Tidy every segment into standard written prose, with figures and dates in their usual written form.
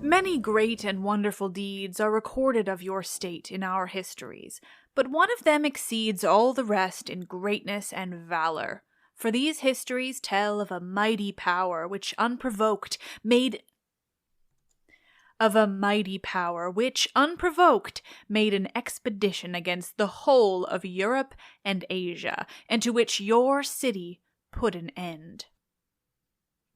Many great and wonderful deeds are recorded of your state in our histories, but one of them exceeds all the rest in greatness and valor. For these histories tell of a mighty power which unprovoked made an expedition against the whole of Europe and Asia, and to which your city put an end.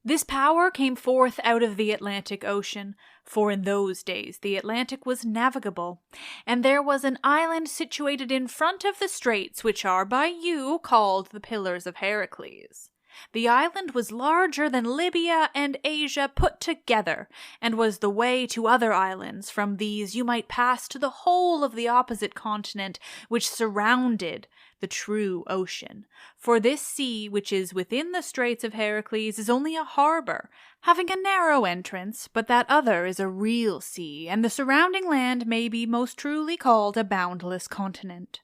This power came forth out of the Atlantic Ocean, for in those days the Atlantic was navigable, and there was an island situated in front of the straits which are by you called the Pillars of Heracles. The island was larger than Libya and Asia put together, and was the way to other islands. From these you might pass to the whole of the opposite continent which surrounded the true ocean. For this sea, which is within the Straits of Heracles, is only a harbor, having a narrow entrance, but that other is a real sea, and the surrounding land may be most truly called a boundless continent.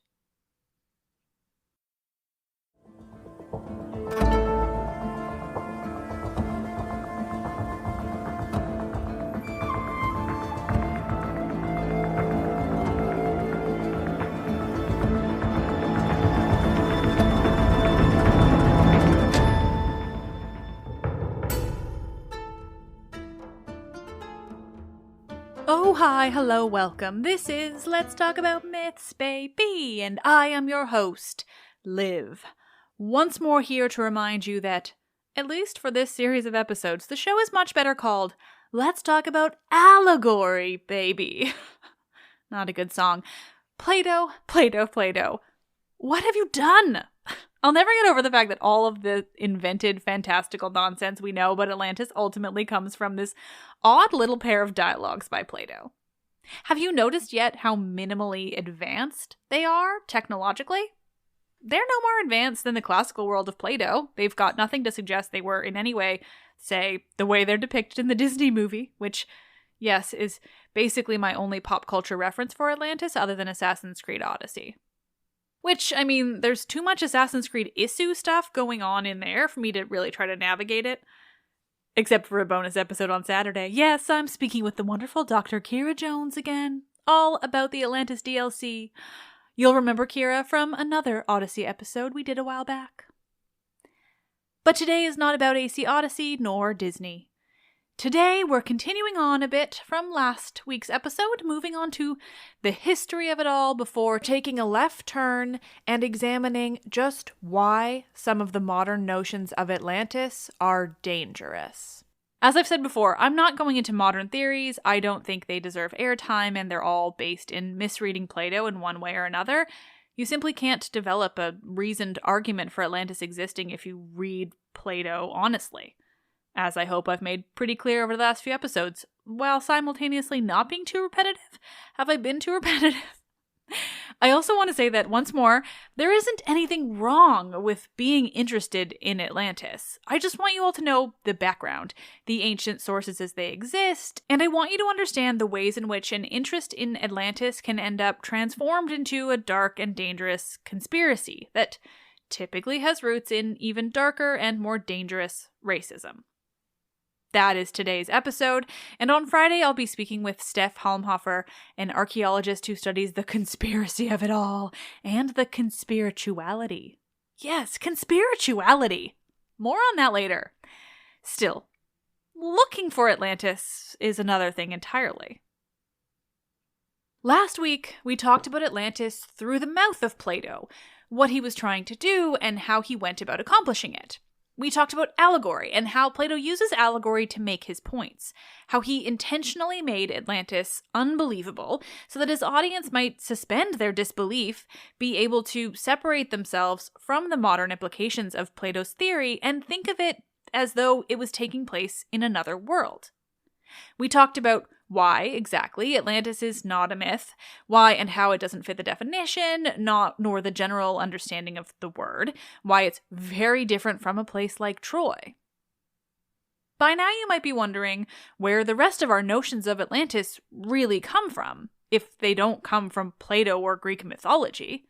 Oh, hi, hello, welcome. This is Let's Talk About Myths, baby, and I am your host, Liv. Once more here to remind you that, at least for this series of episodes, the show is much better called Let's Talk About Allegory, baby. Not a good song. Plato. What have you done? I'll never get over the fact that all of the invented fantastical nonsense we know about Atlantis ultimately comes from this odd little pair of dialogues by Plato. Have you noticed yet how minimally advanced they are technologically? They're no more advanced than the classical world of Plato. They've got nothing to suggest they were in any way, say, the way they're depicted in the Disney movie, which, yes, is basically my only pop culture reference for Atlantis other than Assassin's Creed Odyssey. Which, I mean, there's too much Assassin's Creed issue stuff going on in there for me to really try to navigate it. Except for a bonus episode on Saturday. Yes, I'm speaking with the wonderful Dr. Kira Jones again, all about the Atlantis DLC. You'll remember Kira from another Odyssey episode we did a while back. But today is not about AC Odyssey nor Disney. Today, we're continuing on a bit from last week's episode, moving on to the history of it all before taking a left turn and examining just why some of the modern notions of Atlantis are dangerous. As I've said before, I'm not going into modern theories. I don't think they deserve airtime, and they're all based in misreading Plato in one way or another. You simply can't develop a reasoned argument for Atlantis existing if you read Plato honestly. As I hope I've made pretty clear over the last few episodes, while simultaneously not being too repetitive. Have I been too repetitive? I also want to say that, once more, there isn't anything wrong with being interested in Atlantis. I just want you all to know the background, the ancient sources as they exist, and I want you to understand the ways in which an interest in Atlantis can end up transformed into a dark and dangerous conspiracy that typically has roots in even darker and more dangerous racism. That is today's episode, and on Friday I'll be speaking with Steph Halmhofer, an archaeologist who studies the conspiracy of it all, and the conspirituality. Yes, conspirituality! More on that later. Still, looking for Atlantis is another thing entirely. Last week, we talked about Atlantis through the mouth of Plato, what he was trying to do, and how he went about accomplishing it. We talked about allegory and how Plato uses allegory to make his points, how he intentionally made Atlantis unbelievable so that his audience might suspend their disbelief, be able to separate themselves from the modern implications of Plato's theory and think of it as though it was taking place in another world. We talked about why exactly Atlantis is not a myth, why and how it doesn't fit the definition, nor the general understanding of the word, why it's very different from a place like Troy. By now you might be wondering where the rest of our notions of Atlantis really come from. if they don't come from Plato or Greek mythology.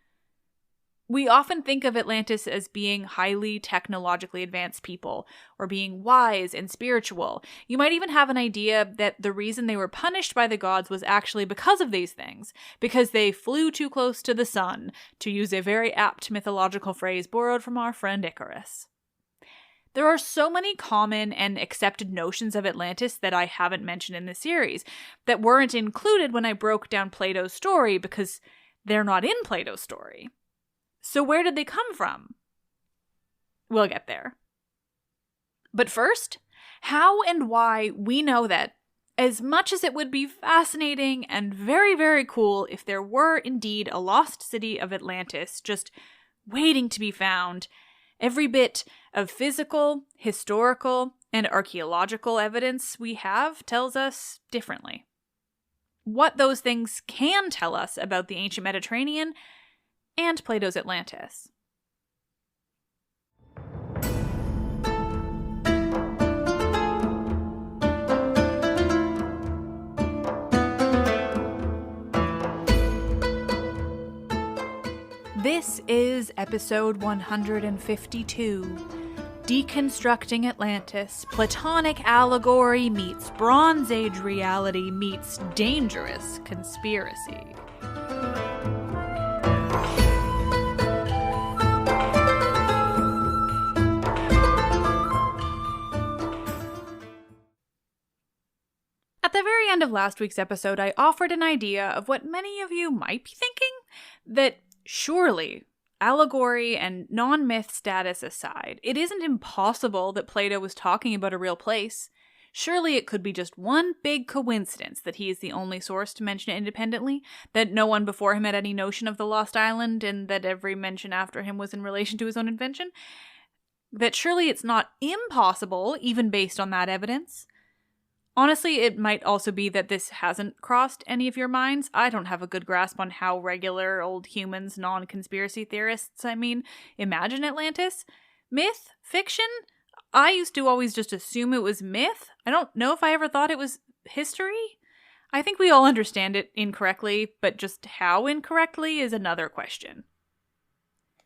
We often think of Atlantis as being highly technologically advanced people, or being wise and spiritual. You might even have an idea that the reason they were punished by the gods was actually because of these things, because they flew too close to the sun, to use a very apt mythological phrase borrowed from our friend Icarus. There are so many common and accepted notions of Atlantis that I haven't mentioned in this series, that weren't included when I broke down Plato's story because they're not in Plato's story. So where did they come from? We'll get there. But first, how and why we know that, as much as it would be fascinating and very, very cool if there were indeed a lost city of Atlantis just waiting to be found, every bit of physical, historical, and archaeological evidence we have tells us differently. What those things can tell us about the ancient Mediterranean and Plato's Atlantis. This is episode 152, Deconstructing Atlantis, Platonic Allegory meets Bronze Age reality meets dangerous conspiracy. At the very end of last week's episode, I offered an idea of what many of you might be thinking, that surely, allegory and non-myth status aside, it isn't impossible that Plato was talking about a real place. Surely it could be just one big coincidence that he is the only source to mention it independently, that no one before him had any notion of the lost island, and that every mention after him was in relation to his own invention. That surely it's not impossible, even based on that evidence. Honestly, it might also be that this hasn't crossed any of your minds. I don't have a good grasp on how regular old humans, non-conspiracy theorists, imagine Atlantis. Myth? Fiction? I used to always just assume it was myth. I don't know if I ever thought it was history. I think we all understand it incorrectly, but just how incorrectly is another question.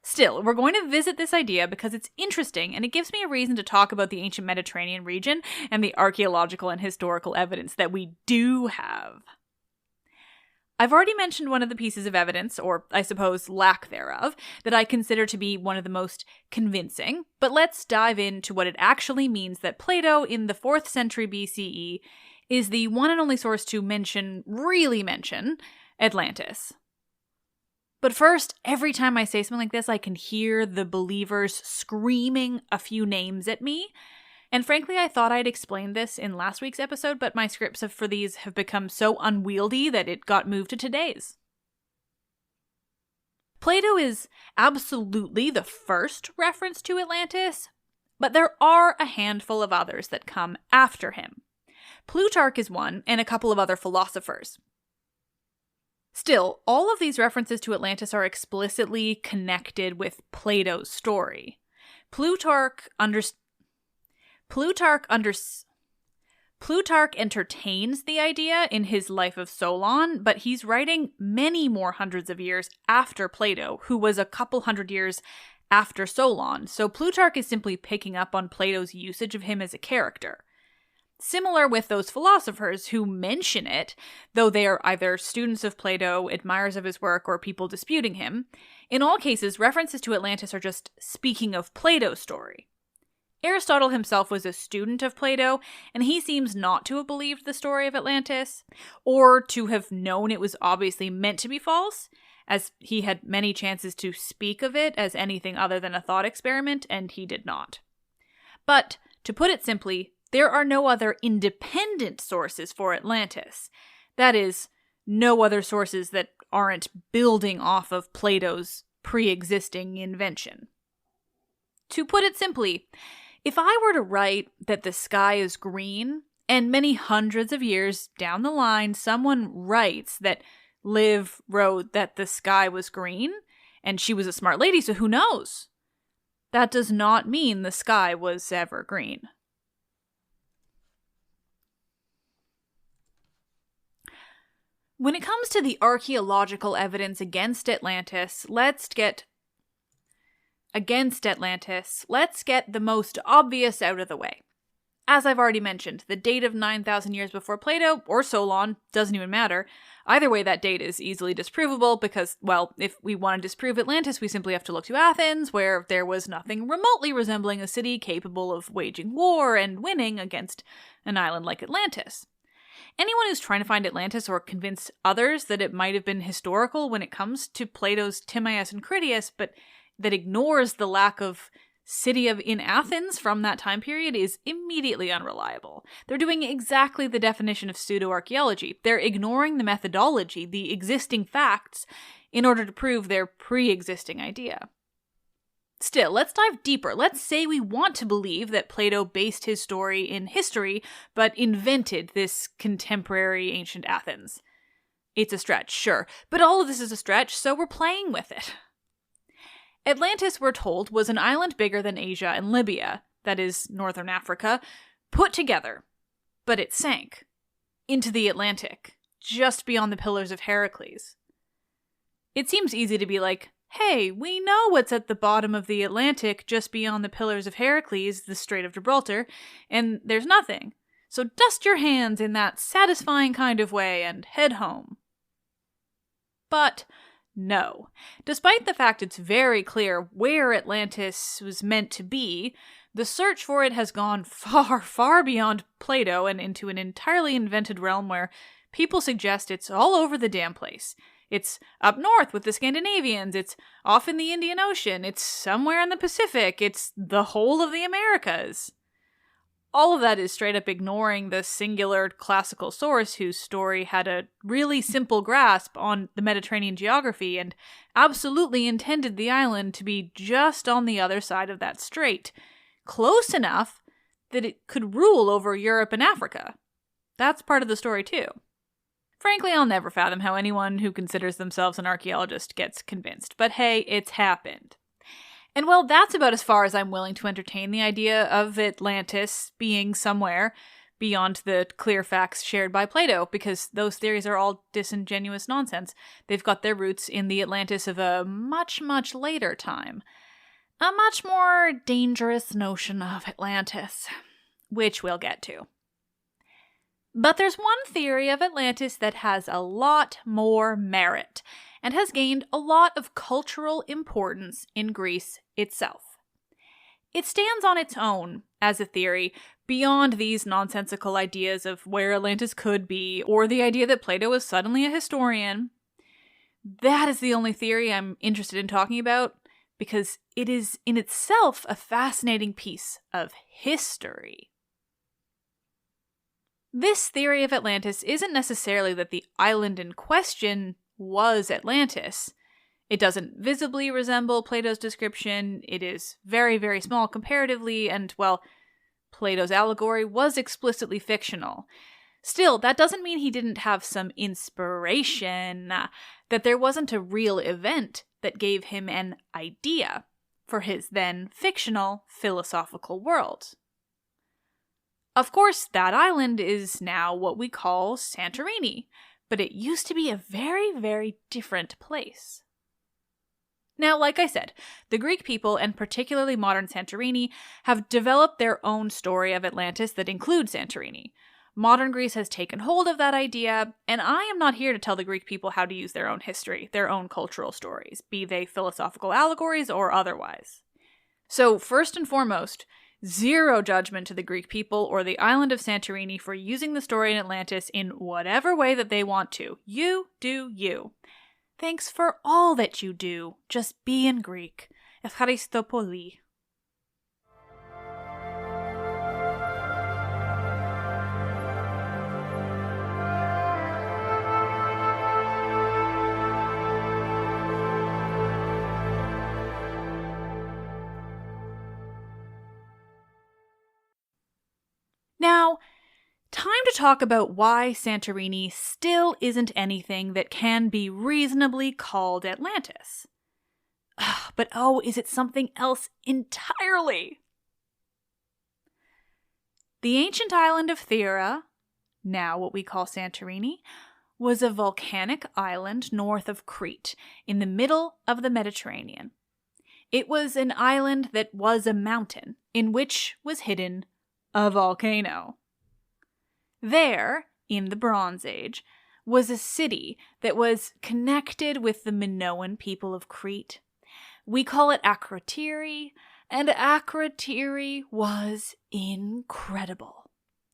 Still, we're going to visit this idea because it's interesting and it gives me a reason to talk about the ancient Mediterranean region and the archaeological and historical evidence that we do have. I've already mentioned one of the pieces of evidence, or I suppose lack thereof, that I consider to be one of the most convincing, but let's dive into what it actually means that Plato in the 4th century BCE is the one and only source to really mention, Atlantis. But first, every time I say something like this, I can hear the believers screaming a few names at me. And frankly, I thought I'd explained this in last week's episode, but my scripts for these have become so unwieldy that it got moved to today's. Plato is absolutely the first reference to Atlantis, but there are a handful of others that come after him. Plutarch is one, and a couple of other philosophers. Still, all of these references to Atlantis are explicitly connected with Plato's story. Plutarch entertains the idea in his Life of Solon, but he's writing many more hundreds of years after Plato, who was a couple hundred years after Solon, so Plutarch is simply picking up on Plato's usage of him as a character. Similar with those philosophers who mention it, though they are either students of Plato, admirers of his work, or people disputing him, in all cases, references to Atlantis are just speaking of Plato's story. Aristotle himself was a student of Plato, and he seems not to have believed the story of Atlantis, or to have known it was obviously meant to be false, as he had many chances to speak of it as anything other than a thought experiment, and he did not. But, to put it simply, there are no other independent sources for Atlantis. That is, no other sources that aren't building off of Plato's pre-existing invention. To put it simply, if I were to write that the sky is green, and many hundreds of years down the line someone writes that Liv wrote that the sky was green, and she was a smart lady, so who knows? That does not mean the sky was ever green. When it comes to the archaeological evidence against Atlantis, let's get the most obvious out of the way. As I've already mentioned, the date of 9,000 years before Plato, or Solon, doesn't even matter. Either way, that date is easily disprovable because, well, if we want to disprove Atlantis, we simply have to look to Athens, where there was nothing remotely resembling a city capable of waging war and winning against an island like Atlantis. Anyone who's trying to find Atlantis or convince others that it might have been historical when it comes to Plato's Timaeus and Critias, but that ignores the lack of city in Athens from that time period is immediately unreliable. They're doing exactly the definition of pseudo-archaeology. They're ignoring the methodology, the existing facts, in order to prove their pre-existing idea. Still, let's dive deeper. Let's say we want to believe that Plato based his story in history, but invented this contemporary ancient Athens. It's a stretch, sure, but all of this is a stretch, so we're playing with it. Atlantis, we're told, was an island bigger than Asia and Libya, that is, northern Africa, put together. But it sank into the Atlantic, just beyond the Pillars of Heracles. It seems easy to be like, hey, we know what's at the bottom of the Atlantic just beyond the Pillars of Heracles, the Strait of Gibraltar, and there's nothing. So dust your hands in that satisfying kind of way and head home. But no. Despite the fact it's very clear where Atlantis was meant to be, the search for it has gone far, far beyond Plato and into an entirely invented realm where people suggest it's all over the damn place. It's up north with the Scandinavians, it's off in the Indian Ocean, it's somewhere in the Pacific, it's the whole of the Americas. All of that is straight up ignoring the singular classical source whose story had a really simple grasp on the Mediterranean geography and absolutely intended the island to be just on the other side of that strait, close enough that it could rule over Europe and Africa. That's part of the story too. Frankly, I'll never fathom how anyone who considers themselves an archaeologist gets convinced, but hey, it's happened. And well, that's about as far as I'm willing to entertain the idea of Atlantis being somewhere beyond the clear facts shared by Plato, because those theories are all disingenuous nonsense. They've got their roots in the Atlantis of a much, much later time. A much more dangerous notion of Atlantis, which we'll get to. But there's one theory of Atlantis that has a lot more merit, and has gained a lot of cultural importance in Greece itself. It stands on its own as a theory beyond these nonsensical ideas of where Atlantis could be, or the idea that Plato was suddenly a historian. That is the only theory I'm interested in talking about, because it is in itself a fascinating piece of history. This theory of Atlantis isn't necessarily that the island in question was Atlantis. It doesn't visibly resemble Plato's description, it is very, very small comparatively, and, well, Plato's allegory was explicitly fictional. Still, that doesn't mean he didn't have some inspiration, that there wasn't a real event that gave him an idea for his then fictional philosophical world. Of course, that island is now what we call Santorini, but it used to be a very, very different place. Now, like I said, the Greek people, and particularly modern Santorini, have developed their own story of Atlantis that includes Santorini. Modern Greece has taken hold of that idea, and I am not here to tell the Greek people how to use their own history, their own cultural stories, be they philosophical allegories or otherwise. So, first and foremost, zero judgment to the Greek people or the island of Santorini for using the story in Atlantis in whatever way that they want to. You do you. Thanks for all that you do. Just be in Greek. Ευχαριστώ πολύ. Now, time to talk about why Santorini still isn't anything that can be reasonably called Atlantis. But oh, is it something else entirely? The ancient island of Thera, now what we call Santorini, was a volcanic island north of Crete, in the middle of the Mediterranean. It was an island that was a mountain, in which was hidden a volcano. There, in the Bronze Age, was a city that was connected with the Minoan people of Crete. We call it Akrotiri, and Akrotiri was incredible.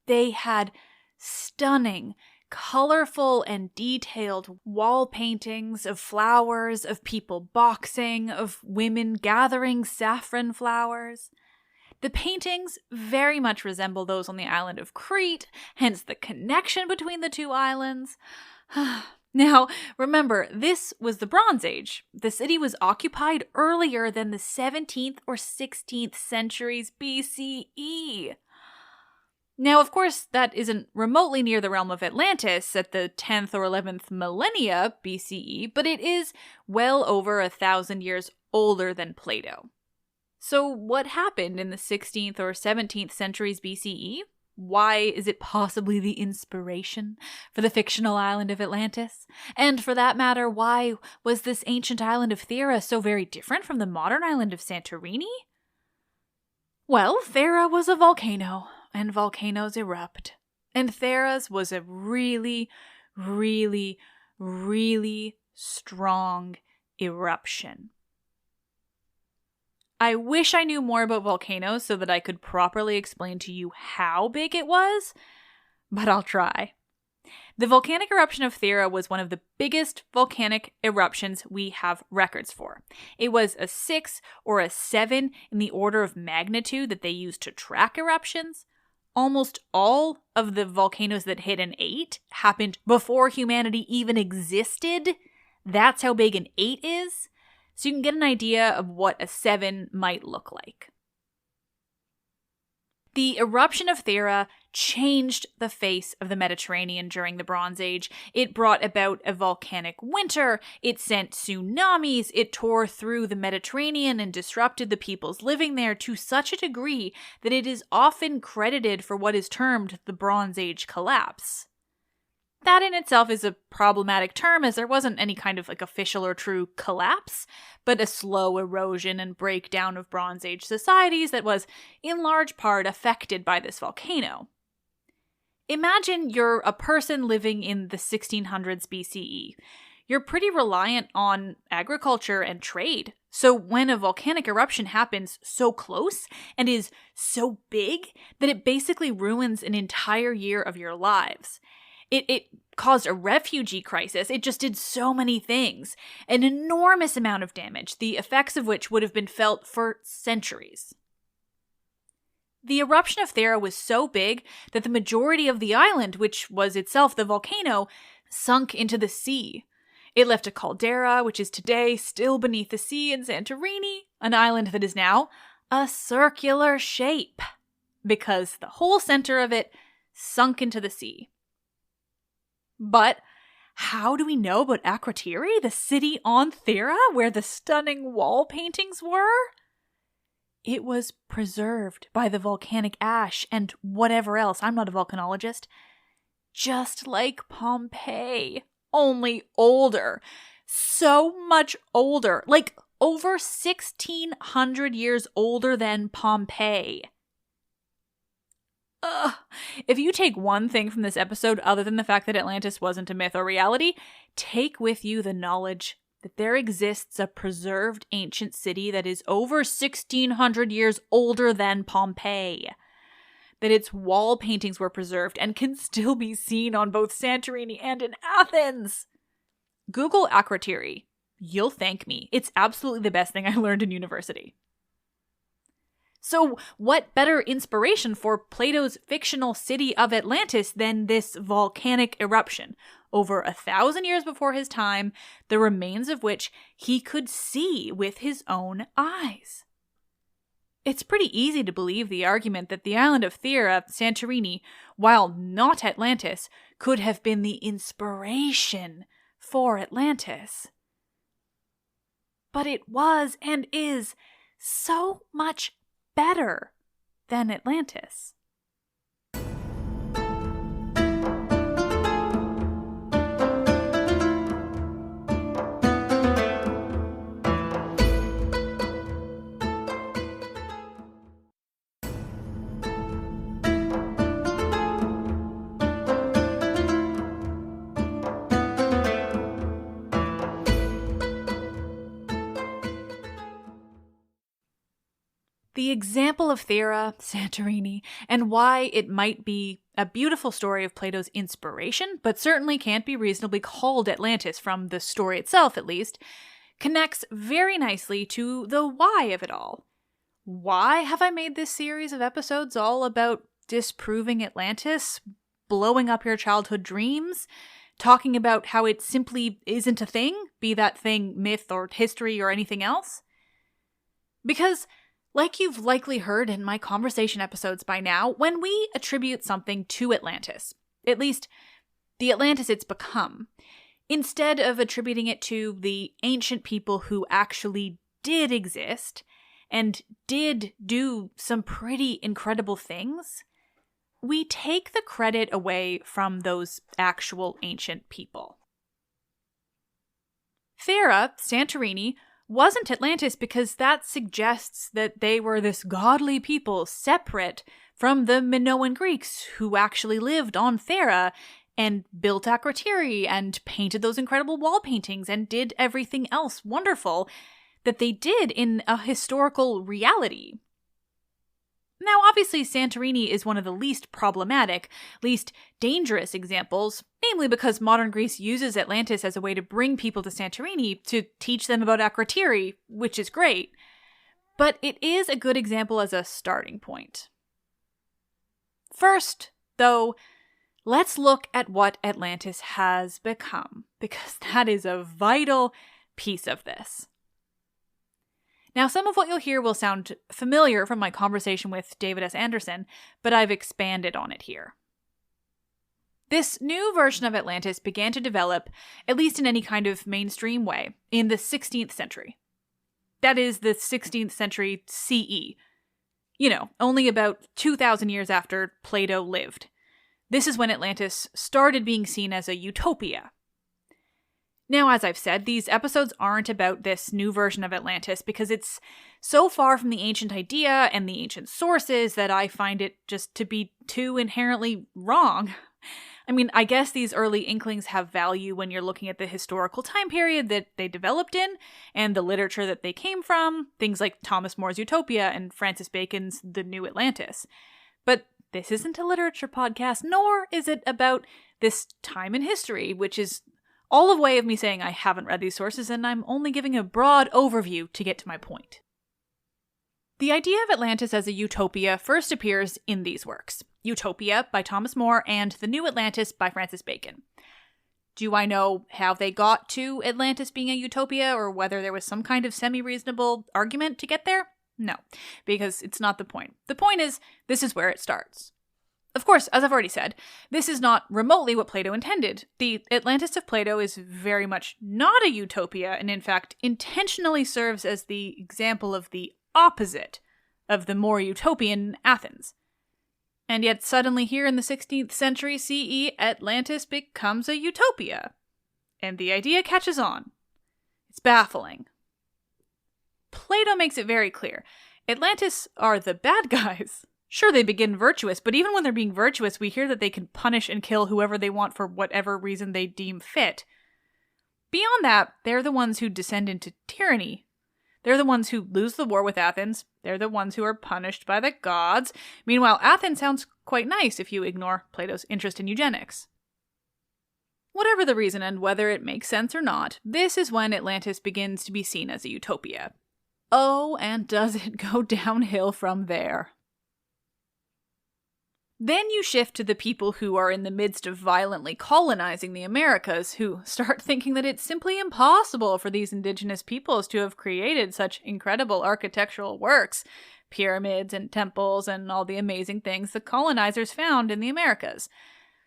They had stunning, colorful and detailed wall paintings of flowers, of people boxing, of women gathering saffron flowers. The paintings very much resemble those on the island of Crete, hence the connection between the two islands. Now, remember, this was the Bronze Age. The city was occupied earlier than the 17th or 16th centuries BCE. Now, of course, that isn't remotely near the realm of Atlantis at the 10th or 11th millennia BCE, but it is well over 1,000 years older than Plato. So what happened in the 16th or 17th centuries BCE? Why is it possibly the inspiration for the fictional island of Atlantis? And for that matter, why was this ancient island of Thera so very different from the modern island of Santorini? Well, Thera was a volcano, and volcanoes erupt. And Thera's was a really, really, really strong eruption. I wish I knew more about volcanoes so that I could properly explain to you how big it was, but I'll try. The volcanic eruption of Thera was one of the biggest volcanic eruptions we have records for. It was a 6 or a 7 in the order of magnitude that they used to track eruptions. Almost all of the volcanoes that hit an 8 happened before humanity even existed. That's how big an 8 is. So you can get an idea of what a 7 might look like. The eruption of Thera changed the face of the Mediterranean during the Bronze Age. It brought about a volcanic winter, it sent tsunamis, it tore through the Mediterranean and disrupted the peoples living there to such a degree that it is often credited for what is termed the Bronze Age collapse. That in itself is a problematic term, as there wasn't any kind of official or true collapse, but a slow erosion and breakdown of Bronze Age societies that was in large part affected by this volcano. Imagine you're a person living in the 1600s BCE. You're pretty reliant on agriculture and trade. So when a volcanic eruption happens so close and is so big that it basically ruins an entire year of your lives. It caused a refugee crisis. It just did so many things. An enormous amount of damage, the effects of which would have been felt for centuries. The eruption of Thera was so big that the majority of the island, which was itself the volcano, sunk into the sea. It left a caldera, which is today still beneath the sea in Santorini, an island that is now a circular shape, because the whole center of it sunk into the sea. But how do we know about Akrotiri, the city on Thera, where the stunning wall paintings were? It was preserved by the volcanic ash and whatever else. I'm not a volcanologist. Just like Pompeii, only older. So much older. Like over 1,600 years older than Pompeii. If you take one thing from this episode other than the fact that Atlantis wasn't a myth or reality, take with you the knowledge that there exists a preserved ancient city that is over 1,600 years older than Pompeii. That its wall paintings were preserved and can still be seen on both Santorini and in Athens. Google Akrotiri. You'll thank me. It's absolutely the best thing I learned in university. So what better inspiration for Plato's fictional city of Atlantis than this volcanic eruption, over 1,000 years before his time, the remains of which he could see with his own eyes? It's pretty easy to believe the argument that the island of Thera, Santorini, while not Atlantis, could have been the inspiration for Atlantis. But it was and is so much better than Atlantis. the example of Thera, Santorini, and why it might be a beautiful story of Plato's inspiration, but certainly can't be reasonably called Atlantis from the story itself, at least, connects very nicely to the why of it all. Why have I made this series of episodes all about disproving Atlantis, blowing up your childhood dreams, talking about how it simply isn't a thing, be that thing myth or history or anything else? Because, like you've likely heard in my conversation episodes by now, when we attribute something to Atlantis, at least the Atlantis it's become, instead of attributing it to the ancient people who actually did exist and did do some pretty incredible things, we take the credit away from those actual ancient people. Thera, Santorini, wasn't Atlantis because that suggests that they were this godly people separate from the Minoan Greeks who actually lived on Thera and built Akrotiri and painted those incredible wall paintings and did everything else wonderful that they did in a historical reality. Now, obviously, Santorini is one of the least problematic, least dangerous examples, namely because modern Greece uses Atlantis as a way to bring people to Santorini to teach them about Akrotiri, which is great. But it is a good example as a starting point. First, though, let's look at what Atlantis has become, because that is a vital piece of this. Now, some of what you'll hear will sound familiar from my conversation with David S. Anderson, but I've expanded on it here. This new version of Atlantis began to develop, at least in any kind of mainstream way, in the 16th century. That is, the 16th century CE. Only about 2,000 years after Plato lived. This is when Atlantis started being seen as a utopia. Now, as I've said, these episodes aren't about this new version of Atlantis because it's so far from the ancient idea and the ancient sources that I find it just to be too inherently wrong. I mean, I guess these early inklings have value when you're looking at the historical time period that they developed in and the literature that they came from, things like Thomas More's Utopia and Francis Bacon's The New Atlantis. But this isn't a literature podcast, nor is it about this time in history, which is all a way of me saying I haven't read these sources and I'm only giving a broad overview to get to my point. The idea of Atlantis as a utopia first appears in these works, Utopia by Thomas More and The New Atlantis by Francis Bacon. Do I know how they got to Atlantis being a utopia or whether there was some kind of semi-reasonable argument to get there? No, because it's not the point. The point is, this is where it starts. Of course, as I've already said, this is not remotely what Plato intended. The Atlantis of Plato is very much not a utopia, and in fact intentionally serves as the example of the opposite of the more utopian Athens. And yet suddenly here in the 16th century CE, Atlantis becomes a utopia. And the idea catches on. It's baffling. Plato makes it very clear. Atlantis are the bad guys. Sure, they begin virtuous, but even when they're being virtuous, we hear that they can punish and kill whoever they want for whatever reason they deem fit. Beyond that, they're the ones who descend into tyranny. They're the ones who lose the war with Athens. They're the ones who are punished by the gods. Meanwhile, Athens sounds quite nice if you ignore Plato's interest in eugenics. Whatever the reason and whether it makes sense or not, this is when Atlantis begins to be seen as a utopia. Oh, and does it go downhill from there? Then you shift to the people who are in the midst of violently colonizing the Americas, who start thinking that it's simply impossible for these indigenous peoples to have created such incredible architectural works, pyramids and temples and all the amazing things the colonizers found in the Americas.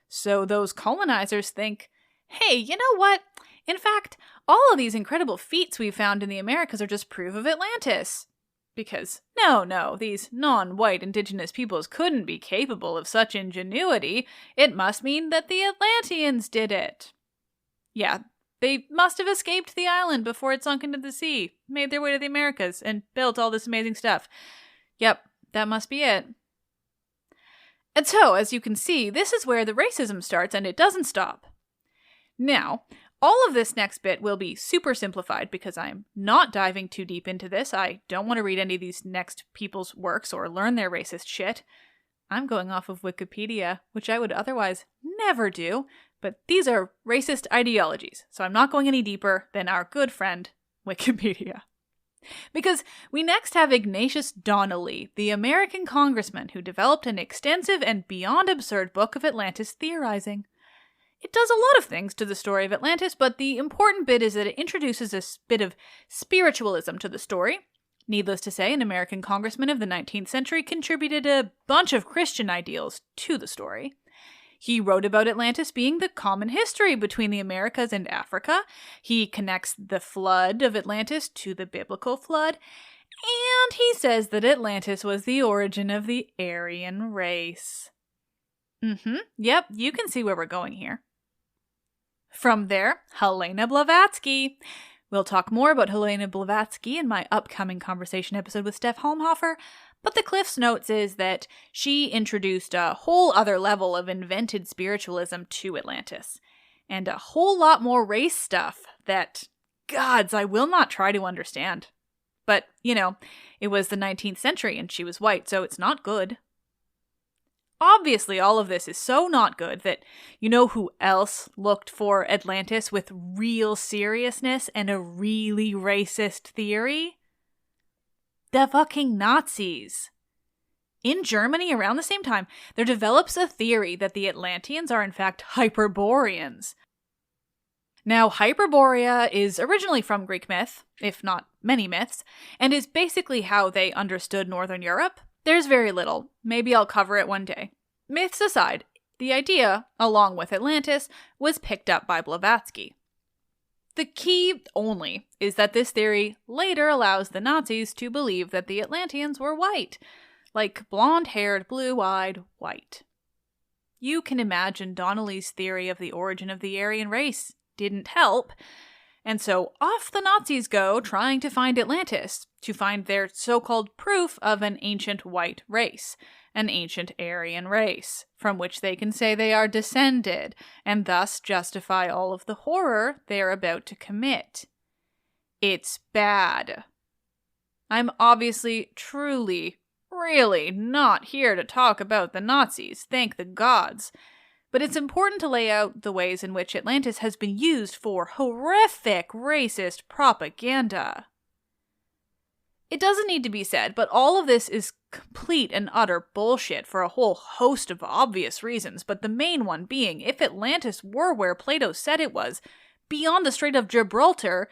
So those colonizers think, hey, you know what? In fact, all of these incredible feats we've found in the Americas are just proof of Atlantis. Because, no, these non-white indigenous peoples couldn't be capable of such ingenuity. It must mean that the Atlanteans did it. Yeah, they must have escaped the island before it sunk into the sea, made their way to the Americas, and built all this amazing stuff. Yep, that must be it. And so, as you can see, this is where the racism starts, and it doesn't stop. Now, All of this next bit will be super simplified because I'm not diving too deep into this. I don't want to read any of these next people's works or learn their racist shit. I'm going off of Wikipedia, which I would otherwise never do, but these are racist ideologies, so I'm not going any deeper than our good friend, Wikipedia. Because we next have Ignatius Donnelly, the American congressman who developed an extensive and beyond absurd book of Atlantis theorizing. It does a lot of things to the story of Atlantis, but the important bit is that it introduces a bit of spiritualism to the story. Needless to say, an American congressman of the 19th century contributed a bunch of Christian ideals to the story. He wrote about Atlantis being the common history between the Americas and Africa. He connects the flood of Atlantis to the biblical flood. And he says that Atlantis was the origin of the Aryan race. Yep, you can see where we're going here. From there, Helena Blavatsky. We'll talk more about Helena Blavatsky in my upcoming conversation episode with Steph Holmhofer, but the Cliff's Notes is that she introduced a whole other level of invented spiritualism to Atlantis, and a whole lot more race stuff that, gods, I will not try to understand. But, it was the 19th century and she was white, so it's not good. Obviously, all of this is so not good that you know who else looked for Atlantis with real seriousness and a really racist theory? The fucking Nazis. In Germany, around the same time, there develops a theory that the Atlanteans are in fact Hyperboreans. Now, Hyperborea is originally from Greek myth, if not many myths, and is basically how they understood Northern Europe. There's very little. Maybe I'll cover it one day. Myths aside, the idea, along with Atlantis, was picked up by Blavatsky. The key only is that this theory later allows the Nazis to believe that the Atlanteans were white, like blonde-haired, blue-eyed white. You can imagine Donnelly's theory of the origin of the Aryan race didn't help, and so off the Nazis go trying to find Atlantis, to find their so-called proof of an ancient white race, an ancient Aryan race, from which they can say they are descended, and thus justify all of the horror they are about to commit. It's bad. I'm obviously, truly, really not here to talk about the Nazis, thank the gods. But it's important to lay out the ways in which Atlantis has been used for horrific racist propaganda. It doesn't need to be said, but all of this is complete and utter bullshit for a whole host of obvious reasons, but the main one being, if Atlantis were where Plato said it was, beyond the Strait of Gibraltar,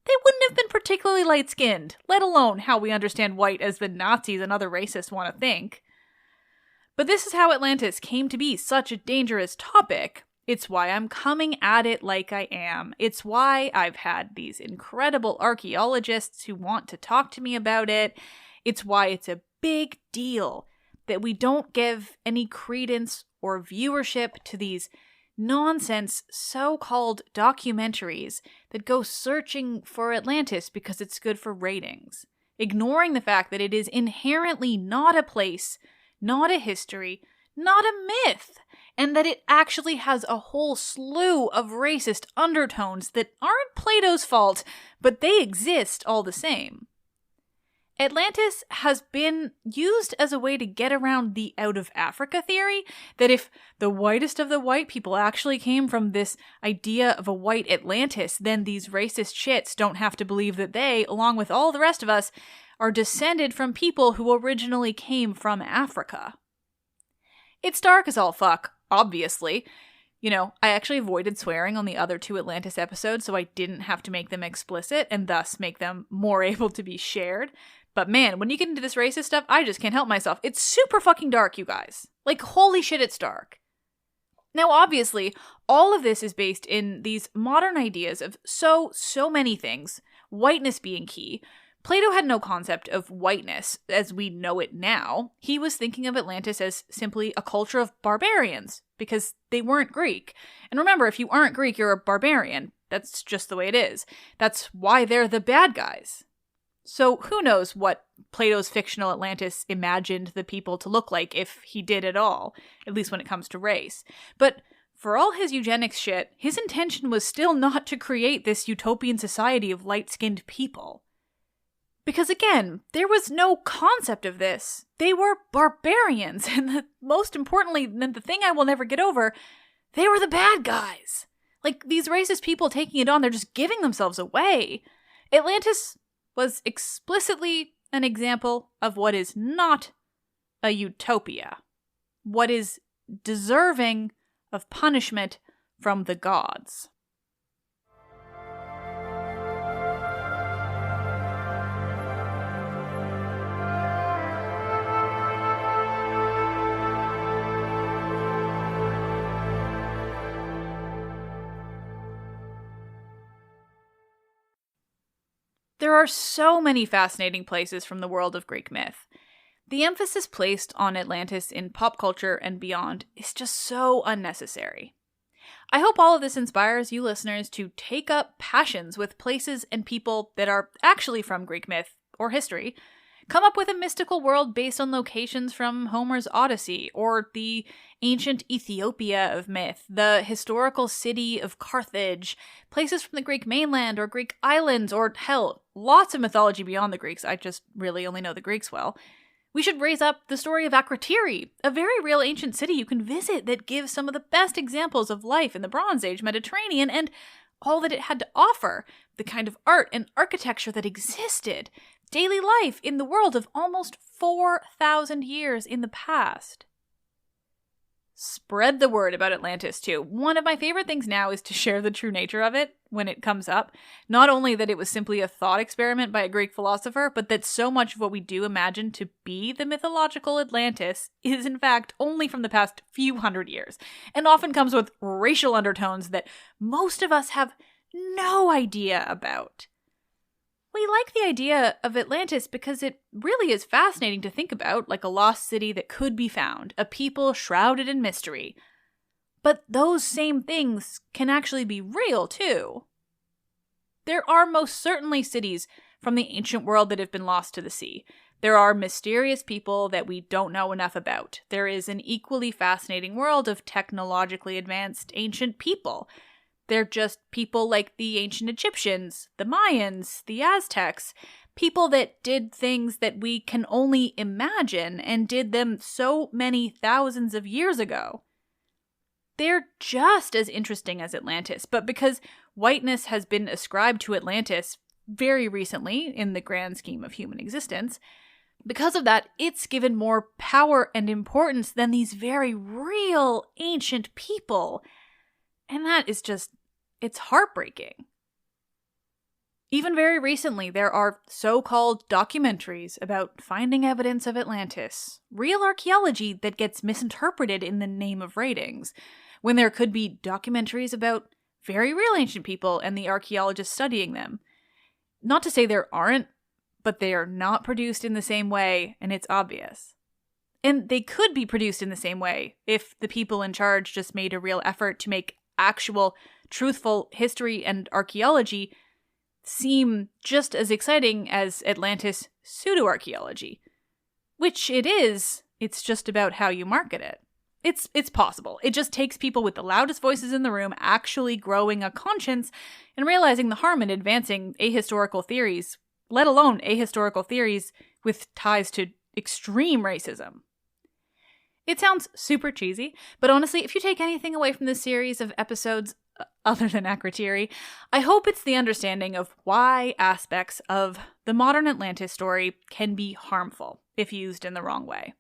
they wouldn't have been particularly light-skinned, let alone how we understand white as the Nazis and other racists want to think. But this is how Atlantis came to be such a dangerous topic. It's why I'm coming at it like I am. It's why I've had these incredible archaeologists who want to talk to me about it. It's why it's a big deal that we don't give any credence or viewership to these nonsense so-called documentaries that go searching for Atlantis because it's good for ratings, ignoring the fact that it is inherently not a place, not a history, not a myth, and that it actually has a whole slew of racist undertones that aren't Plato's fault, but they exist all the same. Atlantis has been used as a way to get around the out of Africa theory, that if the whitest of the white people actually came from this idea of a white Atlantis, then these racist shits don't have to believe that they, along with all the rest of us, are descended from people who originally came from Africa. It's dark as all fuck, obviously. I actually avoided swearing on the other 2 Atlantis episodes so I didn't have to make them explicit and thus make them more able to be shared. But man, when you get into this racist stuff, I just can't help myself. It's super fucking dark, you guys. Like, holy shit, it's dark. Now, obviously, all of this is based in these modern ideas of so many things, whiteness being key. Plato had no concept of whiteness as we know it now. He was thinking of Atlantis as simply a culture of barbarians, because they weren't Greek. And remember, if you aren't Greek, you're a barbarian. That's just the way it is. That's why they're the bad guys. So who knows what Plato's fictional Atlantis imagined the people to look like, if he did at all, at least when it comes to race. But for all his eugenics shit, his intention was still not to create this utopian society of light-skinned people. Because again, there was no concept of this. They were barbarians, and most importantly, the thing I will never get over, they were the bad guys. Like, these racist people taking it on, they're just giving themselves away. Atlantis was explicitly an example of what is not a utopia. What is deserving of punishment from the gods. There are so many fascinating places from the world of Greek myth. The emphasis placed on Atlantis in pop culture and beyond is just so unnecessary. I hope all of this inspires you listeners to take up passions with places and people that are actually from Greek myth or history, come up with a mystical world based on locations from Homer's Odyssey, or the ancient Ethiopia of myth, the historical city of Carthage, places from the Greek mainland or Greek islands, or hell, lots of mythology beyond the Greeks. I just really only know the Greeks well. We should raise up the story of Akrotiri, a very real ancient city you can visit that gives some of the best examples of life in the Bronze Age Mediterranean and all that it had to offer, the kind of art and architecture that existed, daily life in the world of almost 4,000 years in the past. Spread the word about Atlantis, too. One of my favorite things now is to share the true nature of it when it comes up. Not only that it was simply a thought experiment by a Greek philosopher, but that so much of what we do imagine to be the mythological Atlantis is in fact only from the past few hundred years, and often comes with racial undertones that most of us have no idea about. We like the idea of Atlantis because it really is fascinating to think about, like a lost city that could be found, a people shrouded in mystery. But those same things can actually be real, too. There are most certainly cities from the ancient world that have been lost to the sea. There are mysterious people that we don't know enough about. There is an equally fascinating world of technologically advanced ancient people. They're just people like the ancient Egyptians, the Mayans, the Aztecs, people that did things that we can only imagine and did them so many thousands of years ago. They're just as interesting as Atlantis, but because whiteness has been ascribed to Atlantis very recently in the grand scheme of human existence, because of that, it's given more power and importance than these very real ancient people. And that is just, it's heartbreaking. Even very recently, there are so-called documentaries about finding evidence of Atlantis, real archaeology that gets misinterpreted in the name of ratings, when there could be documentaries about very real ancient people and the archaeologists studying them. Not to say there aren't, but they are not produced in the same way, and it's obvious. And they could be produced in the same way if the people in charge just made a real effort to make actual, truthful history and archaeology seem just as exciting as Atlantis pseudo-archaeology. Which it is, it's just about how you market it. It's possible. It just takes people with the loudest voices in the room actually growing a conscience and realizing the harm in advancing ahistorical theories, let alone ahistorical theories with ties to extreme racism. It sounds super cheesy, but honestly, if you take anything away from this series of episodes other than Akrotiri, I hope it's the understanding of why aspects of the modern Atlantis story can be harmful if used in the wrong way.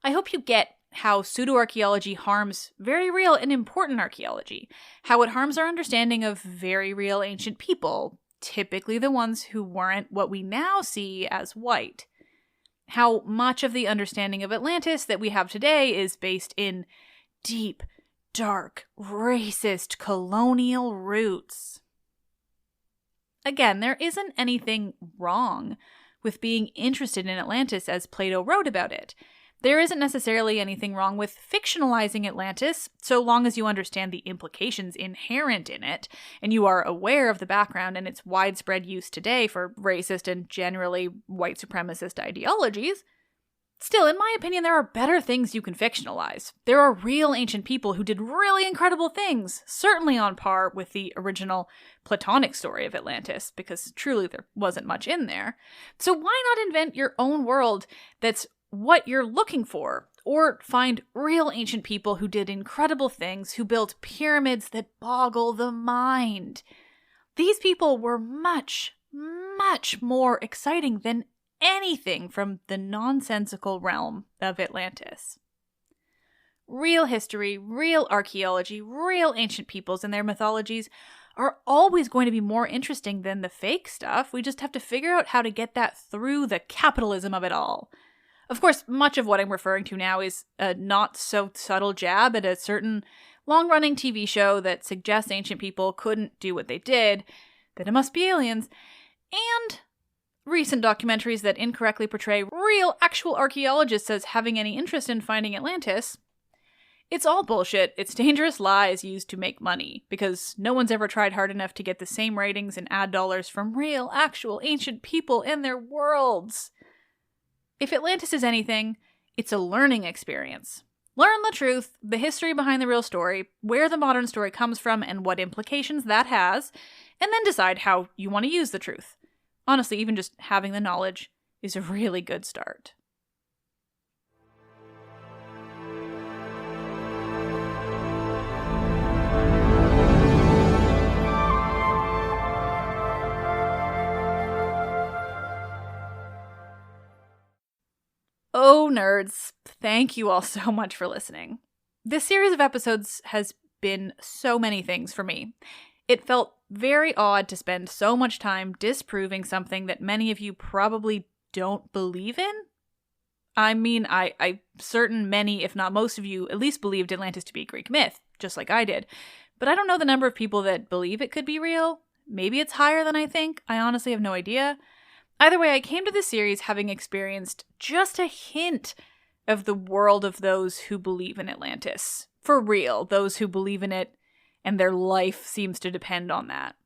I hope you get how pseudo-archaeology harms very real and important archaeology, how it harms our understanding of very real ancient people, typically the ones who weren't what we now see as white. How much of the understanding of Atlantis that we have today is based in deep, dark, racist, colonial roots. Again, there isn't anything wrong with being interested in Atlantis as Plato wrote about it. There isn't necessarily anything wrong with fictionalizing Atlantis, so long as you understand the implications inherent in it, and you are aware of the background and its widespread use today for racist and generally white supremacist ideologies. Still, in my opinion, there are better things you can fictionalize. There are real ancient people who did really incredible things, certainly on par with the original Platonic story of Atlantis, because truly there wasn't much in there. So why not invent your own world that's what you're looking for? Or find real ancient people who did incredible things, who built pyramids that boggle the mind. These people were much, much more exciting than anything from the nonsensical realm of Atlantis. Real history, real archaeology, real ancient peoples and their mythologies are always going to be more interesting than the fake stuff. We just have to figure out how to get that through the capitalism of it all. Of course, much of what I'm referring to now is a not-so-subtle jab at a certain long-running TV show that suggests ancient people couldn't do what they did, that it must be aliens, and recent documentaries that incorrectly portray real, actual archaeologists as having any interest in finding Atlantis. It's all bullshit. It's dangerous lies used to make money, because no one's ever tried hard enough to get the same ratings and ad dollars from real, actual ancient people and their worlds. If Atlantis is anything, it's a learning experience. Learn the truth, the history behind the real story, where the modern story comes from and what implications that has, and then decide how you want to use the truth. Honestly, even just having the knowledge is a really good start. Oh, nerds, thank you all so much for listening. This series of episodes has been so many things for me. It felt very odd to spend so much time disproving something that many of you probably don't believe in. I mean, I'm certain many, if not most of you, at least believed Atlantis to be a Greek myth, just like I did. But I don't know the number of people that believe it could be real. Maybe it's higher than I think. I honestly have no idea. Either way, I came to this series having experienced just a hint of the world of those who believe in Atlantis. For real, those who believe in it, and their life seems to depend on that.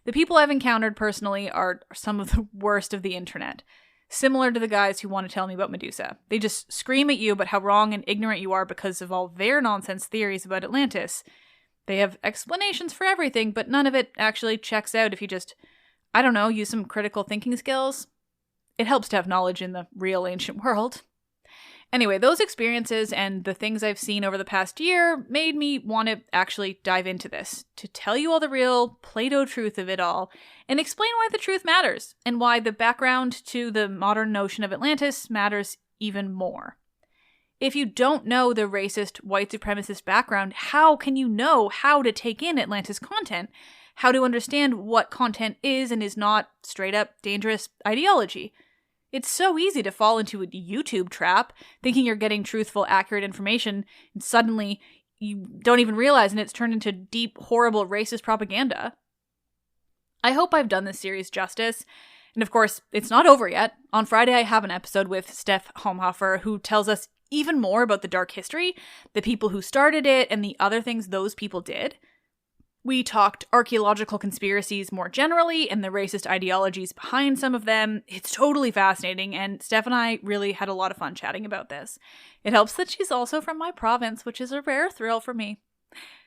The people I've encountered personally are some of the worst of the internet. Similar to the guys who want to tell me about Medusa. They just scream at you about how wrong and ignorant you are because of all their nonsense theories about Atlantis. They have explanations for everything, but none of it actually checks out if you just, I don't know, use some critical thinking skills. It helps to have knowledge in the real ancient world. Anyway, those experiences and the things I've seen over the past year made me want to actually dive into this, to tell you all the real Plato truth of it all, and explain why the truth matters, and why the background to the modern notion of Atlantis matters even more. If you don't know the racist, white supremacist background, how can you know how to take in Atlantis content? How to understand what content is and is not straight up dangerous ideology? It's so easy to fall into a YouTube trap, thinking you're getting truthful, accurate information, and suddenly you don't even realize and it's turned into deep, horrible, racist propaganda. I hope I've done this series justice. And of course, it's not over yet. On Friday, I have an episode with Steph Homhofer, who tells us even more about the dark history, the people who started it, and the other things those people did. We talked archaeological conspiracies more generally and the racist ideologies behind some of them. It's totally fascinating, and Steph and I really had a lot of fun chatting about this. It helps that she's also from my province, which is a rare thrill for me.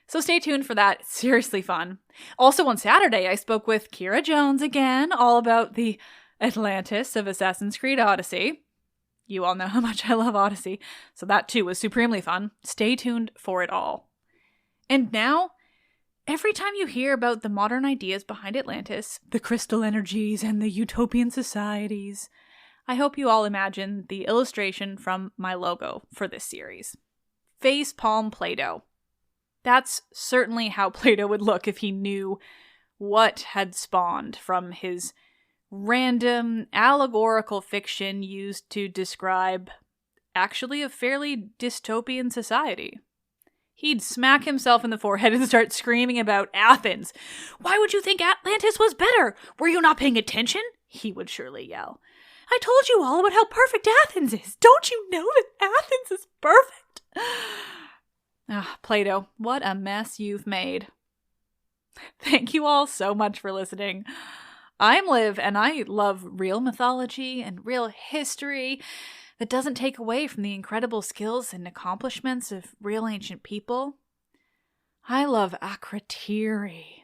So stay tuned for that. It's seriously fun. Also on Saturday, I spoke with Kira Jones again, all about the Atlantis of Assassin's Creed Odyssey. You all know how much I love Odyssey, so that too was supremely fun. Stay tuned for it all. And now, every time you hear about the modern ideas behind Atlantis, the crystal energies and the utopian societies, I hope you all imagine the illustration from my logo for this series. Facepalm Plato. That's certainly how Plato would look if he knew what had spawned from his random allegorical fiction used to describe actually a fairly dystopian society. He'd smack himself in the forehead and start screaming about Athens. "Why would you think Atlantis was better? Were you not paying attention?" he would surely yell. "I told you all about how perfect Athens is. Don't you know that Athens is perfect?" Plato, what a mess you've made. Thank you all so much for listening. I'm Liv, and I love real mythology and real history. that doesn't take away from the incredible skills and accomplishments of real ancient people. I love akritiri.